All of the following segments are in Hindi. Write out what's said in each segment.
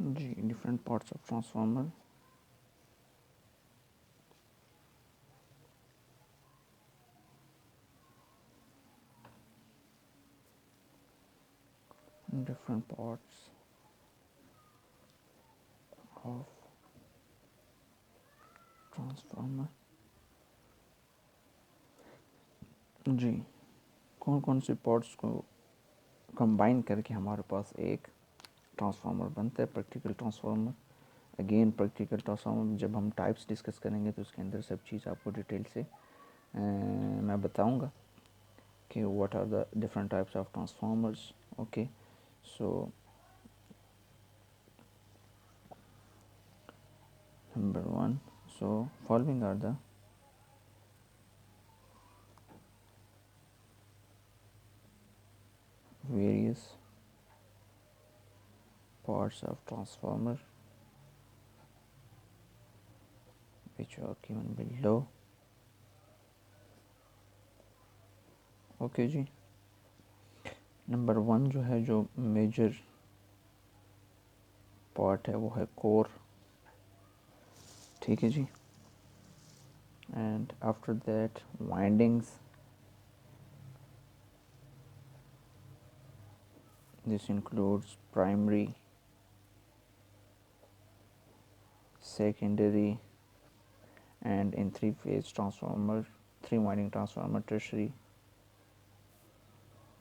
Ji, different parts of transformer. Different parts of transformer. जी, कौन कौन से पार्ट्स को कंबाइन करके हमारे पास एक ट्रांसफार्मर बनता है, practical transformer. Again practical transformer जब हम टाइप्स डिस्कस करेंगे तो उसके अंदर सब चीज़ आपको डिटेल से मैं बताऊंगा कि what are the different types of transformers. Okay, so number 1, so following are the various parts of transformer which are given below। Okay जी, नंबर 1 जो है, जो मेजर पार्ट है वो है कोर। ठीक है जी, and after that windings. This includes primary, secondary, and in three phase transformer, three winding transformer, tertiary।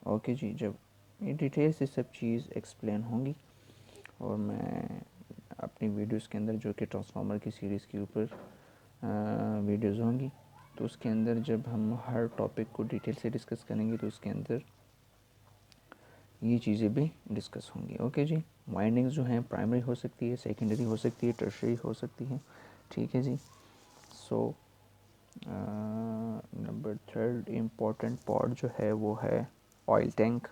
Okay जी, जब ये डिटेल से सब चीज़ एक्सप्लेन होंगी और मैं अपनी वीडियोस के अंदर, जो कि ट्रांसफार्मर की सीरीज़ के ऊपर वीडियोस होंगी, तो उसके अंदर जब हम हर टॉपिक को डिटेल से डिस्कस करेंगे तो उसके अंदर ये चीज़ें भी डिस्कस होंगी। ओके जी, वाइंडिंग्स जो हैं प्राइमरी हो सकती है, सेकेंडरी हो सकती है, टर्शरी हो सकती है। ठीक है जी, सो नंबर 3 इम्पोर्टेंट पार्ट जो है वो है ऑयल टैंक।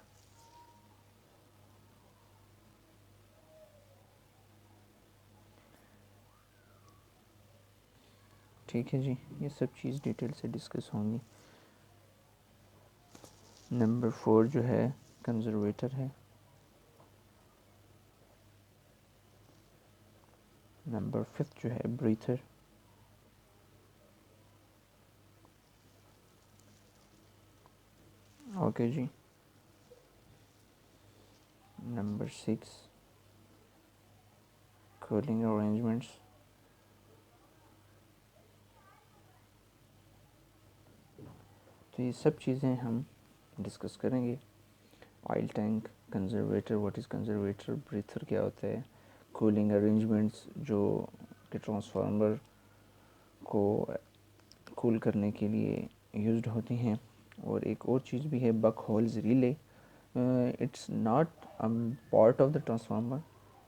ठीक है जी, ये सब चीज़ डिटेल से डिस्कस होंगी। नंबर 4 जो है कंजर्वेटर है। नंबर 5 जो है ब्रीथर। ओके जी, नंबर 6 कूलिंग अरेंजमेंट्स। तो ये सब चीज़ें हम डिस्कस करेंगे। Oil tank, conservator, what is conservator, breather क्या होता है, कूलिंग अरेंजमेंट्स जो कि ट्रांसफार्मर को कूल करने के लिए यूज्ड होती हैं, और एक और चीज़ भी है Buchholz relay. It's not part of the transformer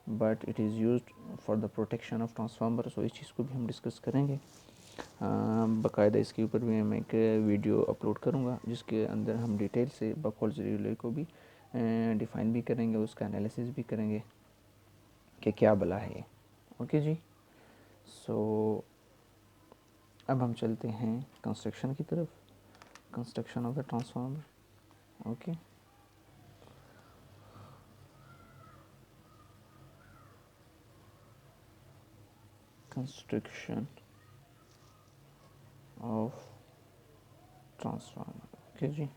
but it is used for the protection of transformer. So इस चीज़ को भी हम डिस्कस करेंगे। बाकायदा इसके ऊपर भी मैं एक वीडियो अपलोड करूँगा जिसके अंदर हम डिटेल से बक होल्स रिले को भी डिफ़ाइन भी करेंगे, उसका एनालिसिस भी करेंगे कि क्या भला है ये। ओके जी, सो अब हम चलते हैं कंस्ट्रक्शन की तरफ। Construction of the transformer. Okay, construction of transformer. Okay जी,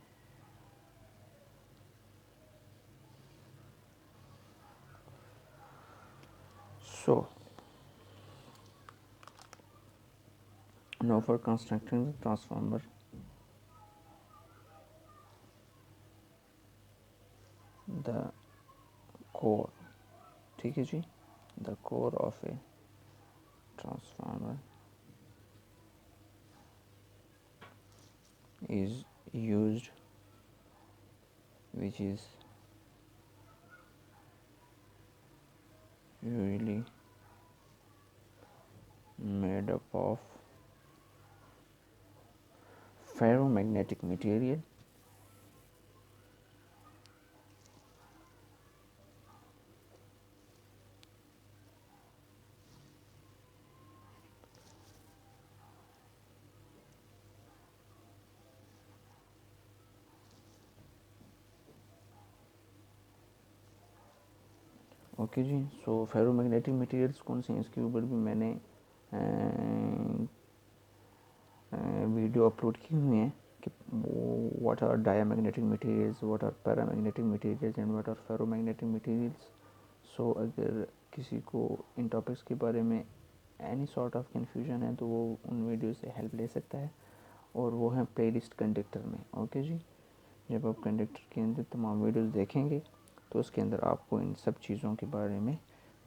so now for constructing the transformer, the core। ठीक है जी, the core of a transformer is used, which is usually made up of ferromagnetic material okay जी। सो फेरोमैग्नेटिक मटेरियल्स कौन से हैं, इसके ऊपर भी मैंने वीडियो अपलोड की हुई हैं कि what are diamagnetic materials, what are paramagnetic materials and what are ferromagnetic materials. So अगर किसी को इन टॉपिक्स के बारे में एनी सॉर्ट ऑफ कन्फ्यूजन है तो वो उन वीडियो से हेल्प ले सकता है, और वो है प्लेलिस्ट कंडक्टर में। ओके जी। जब आप कंडक्टर के अंदर तमाम वीडियोस देखेंगे तो उसके अंदर आपको इन सब चीज़ों के बारे में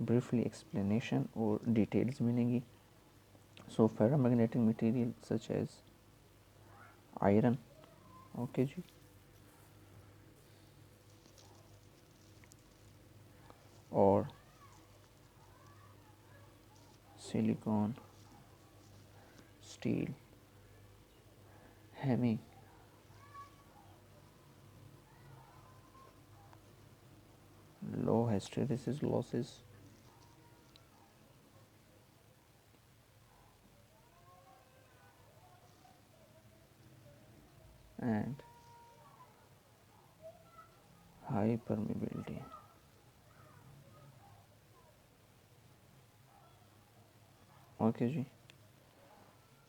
ब्रीफली एक्सप्लेनेशन और डिटेल्स मिलेंगी। So ferromagnetic material such as iron, okay जी, और silicon, steel, having low hysteresis losses and high permeability। Okay जी।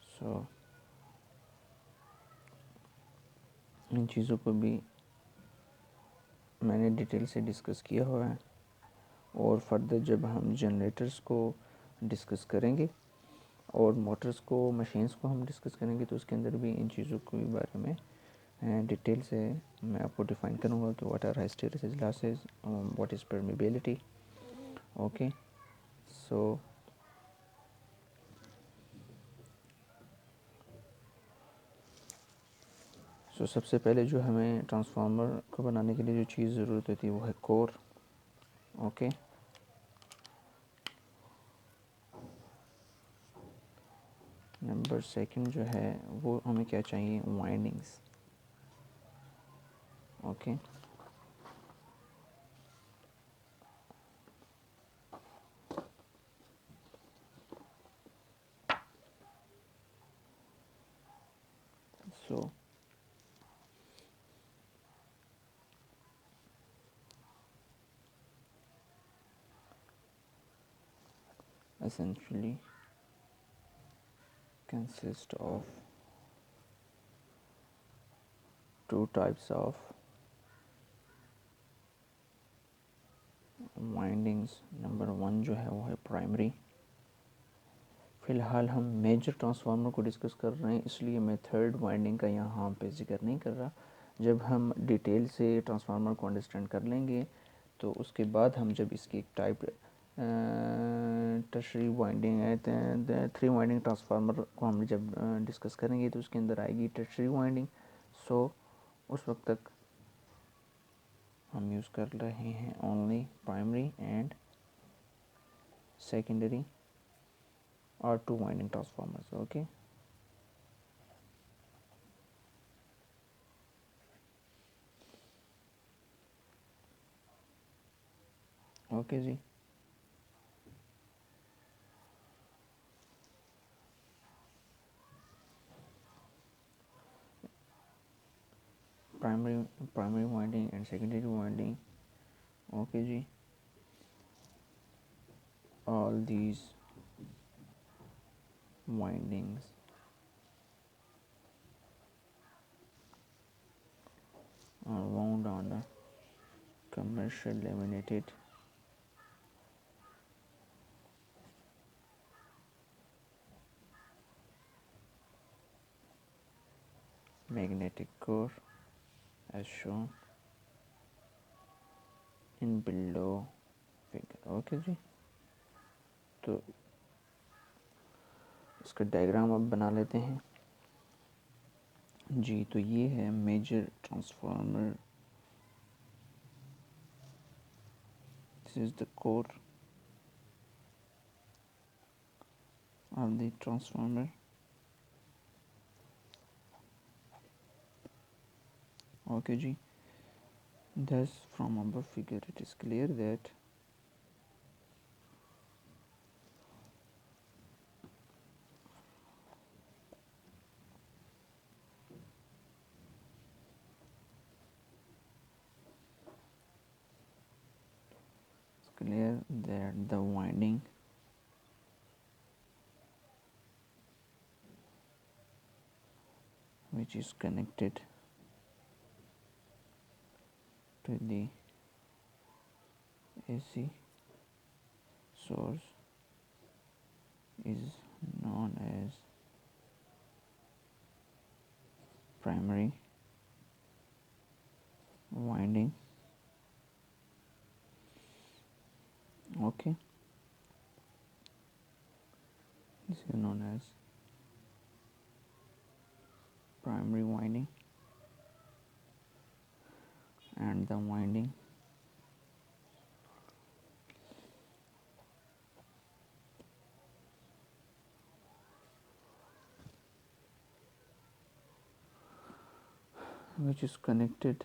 सो इन चीज़ों को भी मैंने डिटेल से डिस्कस किया हुआ है, और फर्दर जब हम जनरेटर्स को डिस्कस करेंगे और मोटर्स को, मशीन्स को हम डिस्कस करेंगे तो उसके अंदर भी इन चीज़ों के बारे में डिटेल से मैं आपको डिफ़ाइन करूँगा कि what are hysteresis losses, what is permeability. Okay. So सबसे पहले जो हमें ट्रांसफार्मर को बनाने के लिए जो चीज़ ज़रूरत होती है वो है कोर। ओके। नंबर सेकंड जो है वो हमें क्या चाहिए, windings. Okay. So essentially consist of two types of windings. Number one जो है वो है प्राइमरी। फ़िलहाल हम मेजर ट्रांसफार्मर को डिस्कस कर रहे हैं, इसलिए मैं थर्ड वाइंडिंग का यहाँ पे जिक्र नहीं कर रहा। जब हम डिटेल से ट्रांसफार्मर को अंडरस्टैंड कर लेंगे तो उसके बाद हम जब इसकी एक टाइप टर्शरी वाइंडिंग है, थ्री वाइंडिंग ट्रांसफार्मर को हम जब डिस्कस करेंगे तो उसके अंदर आएगी टर्शरी वाइंडिंग। सो उस वक्त तक हम यूज़ कर रहे हैं ओनली प्राइमरी एंड सेकेंडरी और two winding transformers. Okay. Okay जी। Primary winding and secondary winding. Okay जी। All these windings are wound on a commercial laminated magnetic core as shown in below figure। Okay जी। तो इसका डायग्राम अब बना लेते हैं जी। तो ये है major transformer, this is the core of the transformer. Okay जी। Thus, from above figure, it is clear that clear that the winding which is connected to the AC source is known as primary winding. Okay, this is known as primary winding, and the winding which is connected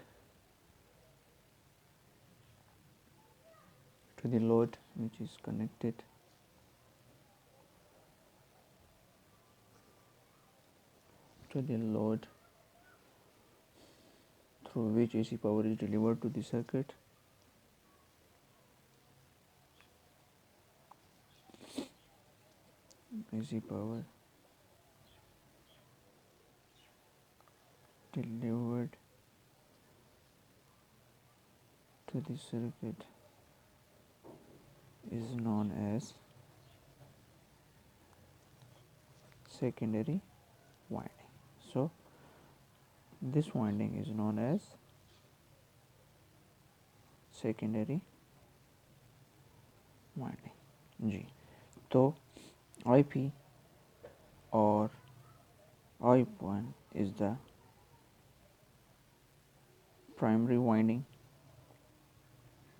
to the load, which is connected to the load through which AC power is delivered to the circuit, AC power delivered to the circuit is known as secondary winding. So this winding is known as secondary winding जी. तो IP or I1 is the primary winding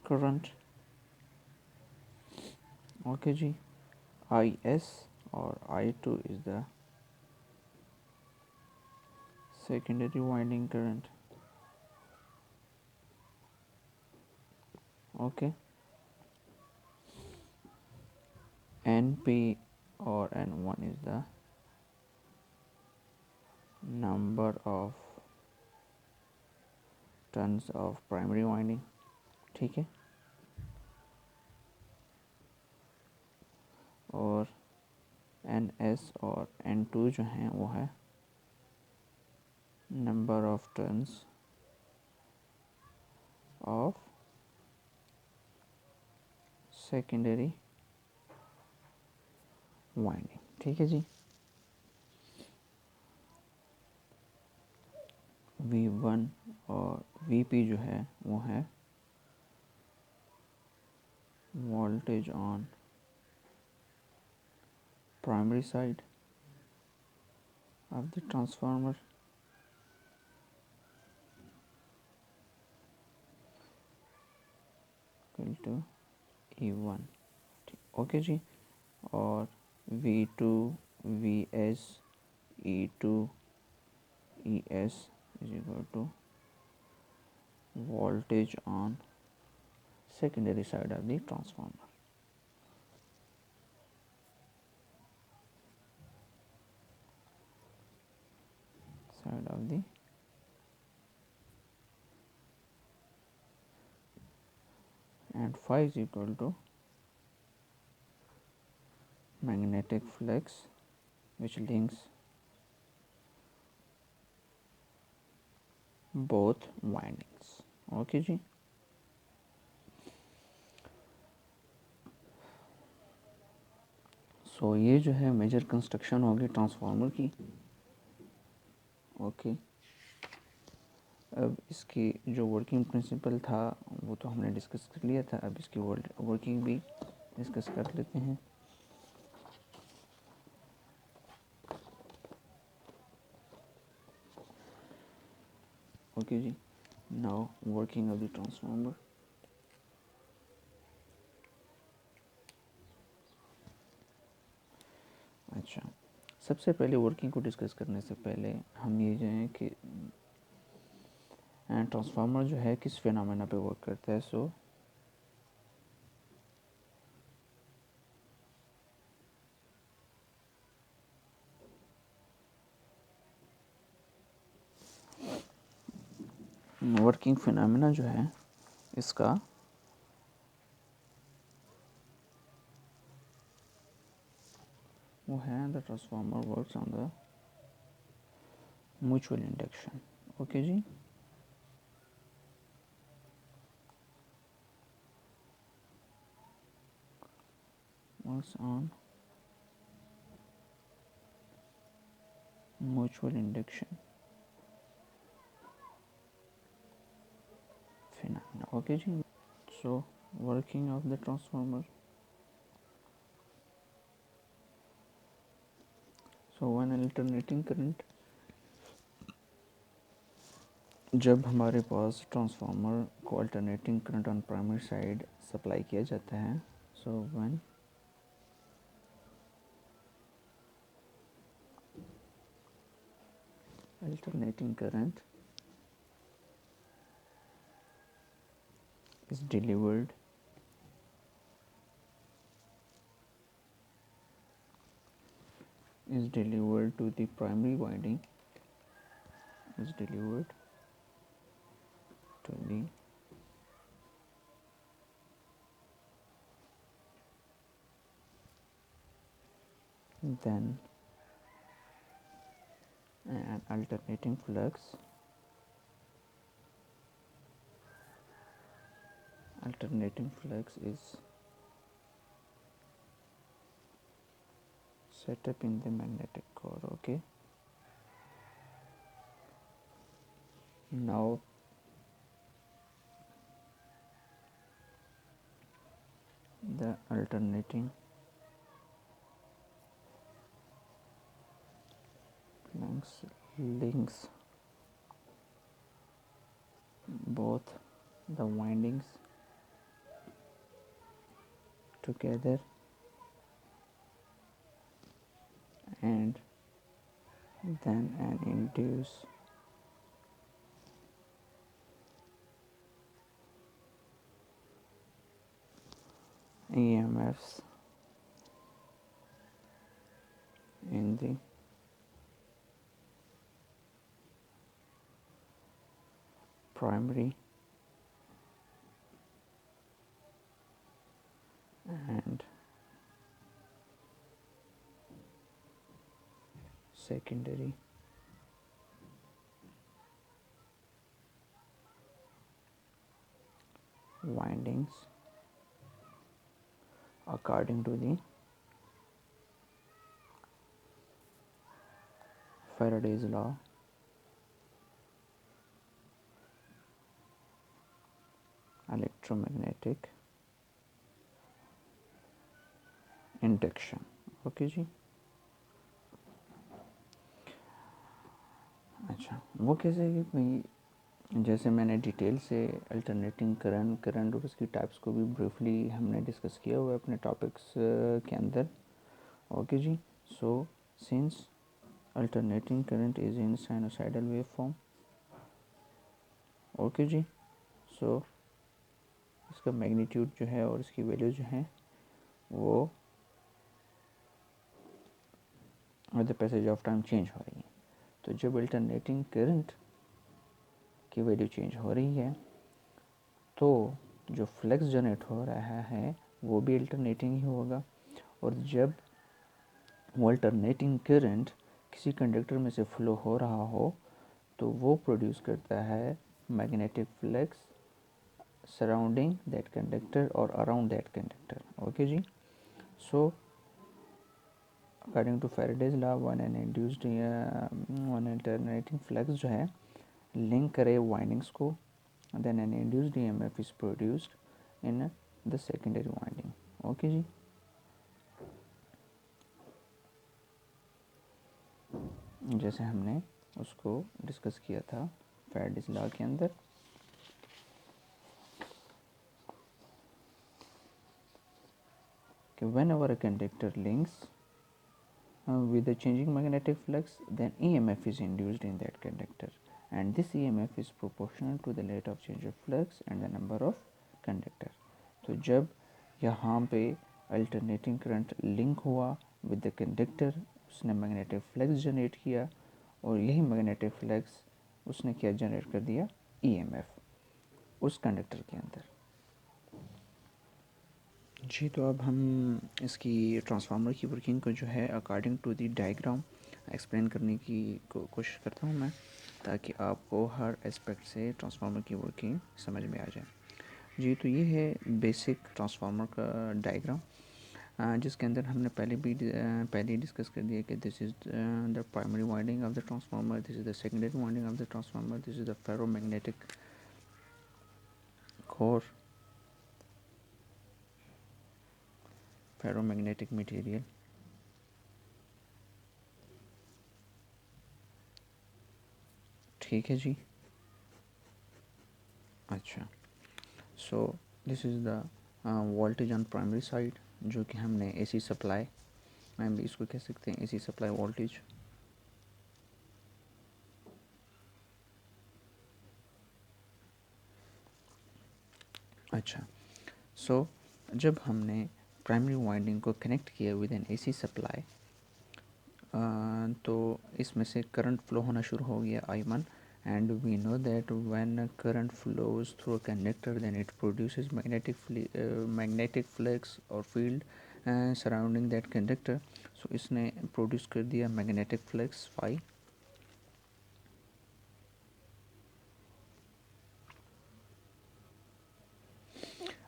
current. Okay ji. IS or I2 is the secondary winding current. Okay. NP or N1 is the number of turns of primary winding. ठीक है. और NS और N2 जो हैं वो है number of turns of secondary winding. ठीक है जी. V1 और VP जो है वो है voltage on primary side of the transformer equal to E1. Okay जी. और V2 VS E2 ES is equal to voltage on secondary side of the transformer. Side of the and phi is equal to magnetic flux which links both windings. Okay जी. सो ये जो है मेजर कंस्ट्रक्शन होगी ट्रांसफार्मर की. ओके. अब इसकी जो वर्किंग प्रिंसिपल था वो तो हमने डिस्कस कर लिया था. अब इसकी वर्किंग भी डिस्कस कर लेते हैं. ओके जी. Now working of the transformer. अच्छा, सबसे पहले वर्किंग को डिस्कस करने से पहले हम ये जो है कि ट्रांसफार्मर जो है किस फिनोमेना पे वर्क करता है. सो वर्किंग फिनोमेना जो है इसका वो है the transformer works on the mutual induction. Okay जी, works on mutual induction phenomena। Okay जी, so working of the transformer. So one alternating current, जब हमारे पास ट्रांसफार्मर को alternating current on primary side supply किया जाता है, so when alternating current is delivered to the primary winding, is delivered to the then an alternating flux is set up in the magnetic core। okay, now the alternating flux links both the windings together and then an induce EMFs in the primary and secondary windings according to the Faraday's law electromagnetic induction। Okay जी, अच्छा वो कैसे कि भाई जैसे मैंने डिटेल से अल्टरनेटिंग करंट और उसकी टाइप्स को भी ब्रीफली हमने डिस्कस किया हुआ है अपने टॉपिक्स के अंदर। ओके जी, so since alternating current is in sinusoidal wave form. Okay जी, सो इसका मैग्नीट्यूड जो है और इसकी वैल्यू जो है वो with the passage of time change हो रही है। तो जब अल्टरनेटिंग करंट की वैल्यू चेंज हो रही है तो जो फ्लक्स जनरेट हो रहा है वो भी अल्टरनेटिंग ही होगा। और जब वो अल्टरनेटिंग करंट किसी कंडक्टर में से फ्लो हो रहा हो तो वो प्रोड्यूस करता है magnetic flux surrounding that conductor और अराउंड दैट कंडक्टर। ओके जी, so according to Faraday's law one alternating flux जो है लिंक करे वाइंडिंग्स को, then an induced EMF is produced in the secondary winding। Okay जी, जैसे हमने उसको डिस्कस किया था फैराडेज लॉ के अंदर। कि whenever a conductor links with a changing magnetic flux, then EMF is induced in that conductor, and this EMF is proportional to the rate of change of flux and the number of conductor। तो जब यहाँ पे अल्टरनेटिंग करंट लिंक हुआ विद द कंडक्टर, उसने मैग्नेटिक फ्लक्स जनरेट किया और यही मैग्नेटिक फ्लक्स उसने क्या जनरेट कर दिया, EMF उस कंडक्टर के अंदर। जी, तो अब हम इसकी ट्रांसफार्मर की वर्किंग को जो है according to the diagram explain करने की कोशिश करता हूँ मैं, ताकि आपको हर एस्पेक्ट से ट्रांसफार्मर की वर्किंग समझ में आ जाए। जी, तो ये है बेसिक ट्रांसफार्मर का डायग्राम, जिसके अंदर हमने पहले ही डिस्कस कर दिया कि this is the primary winding of the transformer, this is the secondary winding of the transformer, this is the ferromagnetic core, ferromagnetic material. ठीक है जी। अच्छा, so this is the voltage on primary side, जो कि हमने एसी सप्लाई, हम भी इसको कह सकते हैं एसी सप्लाई वोल्टेज। अच्छा, सो जब हमने प्राइमरी वाइंडिंग को कनेक्ट किया विद एन एसी सप्लाई, तो इसमें से करंट फ्लो होना शुरू हो गया I1, and we know that when current flows through a conductor, then it produces magnetic flux or field surrounding that conductor. So इसने प्रोड्यूस कर दिया मैग्नेटिक फ्लक्स फाई।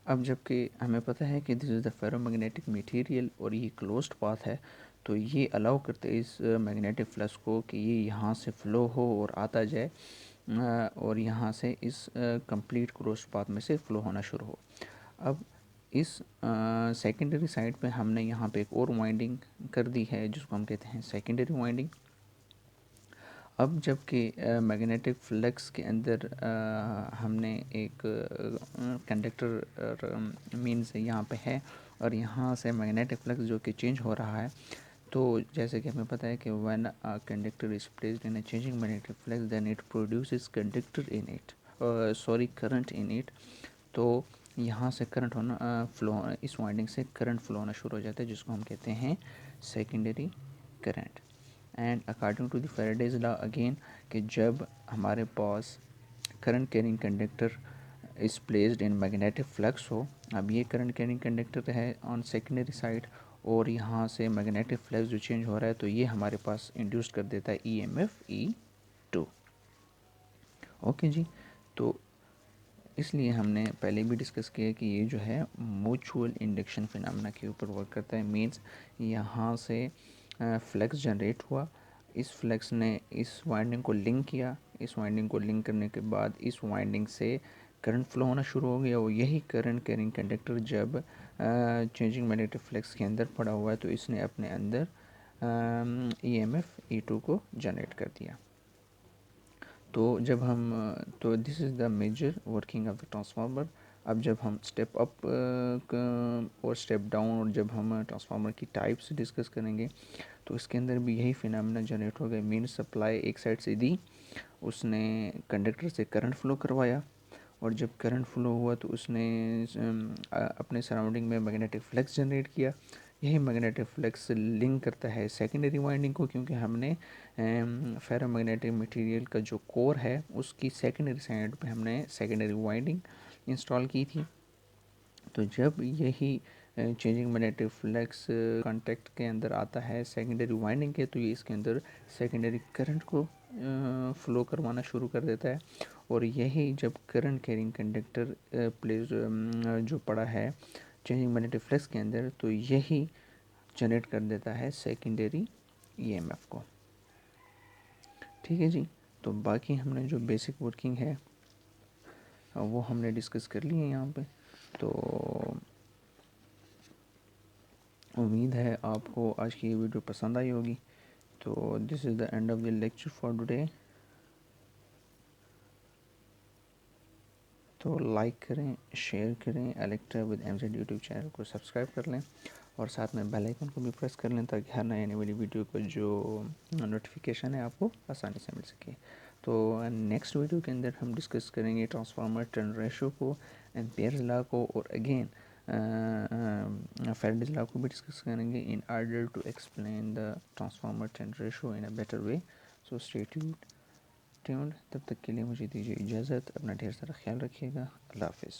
अब जबकि हमें पता है कि this is the ferromagnetic material और ये क्लोज्ड पाथ है, तो ये अलाउ करते हैं इस मैग्नेटिक फ्लक्स को कि ये यहाँ से फ़्लो हो और आता जाए, और यहाँ से इस कंप्लीट क्लोज्ड पाथ में से फ़्लो होना शुरू हो। अब इस सेकेंडरी साइड पे हमने यहाँ पे एक और वाइंडिंग कर दी है, जिसको हम कहते हैं सेकेंडरी वाइंडिंग। अब जबकि मैग्नेटिक फ्लक्स के अंदर हमने एक कंडक्टर मीन्स यहाँ पे है, और यहाँ से मैग्नेटिक फ्लक्स जो कि चेंज हो रहा है, तो जैसे कि हमें पता है कि when a conductor is placed in a changing magnetic flux, then it produces conductor in it, current in it. तो यहाँ से करंट होना फ्लो, इस वाइंडिंग से करंट फ्लो होना शुरू हो जाता है, जिसको हम कहते हैं secondary current. And according to the Faraday's law again, कि जब हमारे पास current carrying conductor is placed in magnetic flux हो, अब ये करंट कैरिंग कंडक्टर है ऑन सेकेंडरी साइड, और यहाँ से मैग्नेटिक फ्लक्स जो चेंज हो रहा है, तो ये हमारे पास इंड्यूस कर देता है EMF E2। ओके जी, तो इसलिए हमने पहले भी डिस्कस किया कि ये जो है म्यूचुअल इंडक्शन फिनोमेना के ऊपर वर्क करता है। मीन्स यहाँ से फ्लक्स जनरेट हुआ, इस फ्लक्स ने इस वाइंडिंग को लिंक किया, इस वाइंडिंग को लिंक करने के बाद इस वाइंडिंग से करंट फ्लो होना शुरू हो गया, और यही करंट कैरिंग कंडक्टर जब चेंजिंग मैग्नेटिक फ्लक्स के अंदर पड़ा हुआ है, तो इसने अपने अंदर EMF E2 को जनरेट कर दिया। तो जब हम तो this is the major working of the transformer. अब जब हम स्टेप अप और स्टेप डाउन, और जब हम ट्रांसफार्मर की टाइप्स डिस्कस करेंगे, तो इसके अंदर भी यही फिनोमेना जनरेट हो गए। मीन सप्लाई एक साइड से दी, उसने कंडक्टर से करंट फ्लो करवाया, और जब करंट फ्लो हुआ तो उसने अपने सराउंडिंग में मैग्नेटिक फ्लक्स जनरेट किया। यही मैग्नेटिक फ्लक्स लिंक करता है सेकेंडरी वाइंडिंग को, क्योंकि हमने फेरोमैग्नेटिक मटेरियल का जो कोर है, उसकी सेकेंडरी साइड पे हमने सेकेंडरी वाइंडिंग इंस्टॉल की थी। तो जब यही चेंजिंग मैग्नेटिक फ्लक्स कांटेक्ट के अंदर आता है सेकेंडरी वाइंडिंग के, तो ये इसके अंदर सेकेंडरी करंट को फ्लो करवाना शुरू कर देता है, और यही जब करंट कैरिंग कंडक्टर प्लेस जो पड़ा है चेंजिंग मैग्नेटिक फ्लक्स के अंदर, तो यही जनरेट कर देता है सेकेंडरी EMF को। ठीक है जी, तो बाकी हमने जो बेसिक वर्किंग है वो हमने डिस्कस कर ली है यहाँ पे। तो उम्मीद है आपको आज की ये वीडियो पसंद आई होगी। तो this is the end of the lecture for today. तो लाइक करें, शेयर करें, Electra with MZ YouTube channel को सब्सक्राइब कर लें, और साथ में बेल आइकन को भी प्रेस कर लें, ताकि हर नई आने वाली वीडियो का जो नोटिफिकेशन है आपको आसानी से मिल सके। तो नेक्स्ट वीडियो के अंदर हम डिस्कस करेंगे ट्रांसफार्मर टर्न रेशो को, एम्पेयर्स लॉ को, और अगेन फैराडेज लॉ को भी डिस्कस करेंगे, in order to explain the transformer turn ratio in a better way. So stay tuned. तब तक के लिए मुझे दीजिए इजाज़त। अपना ढेर सारा ख्याल रखिएगा। अल्लाह हाफ़िज़।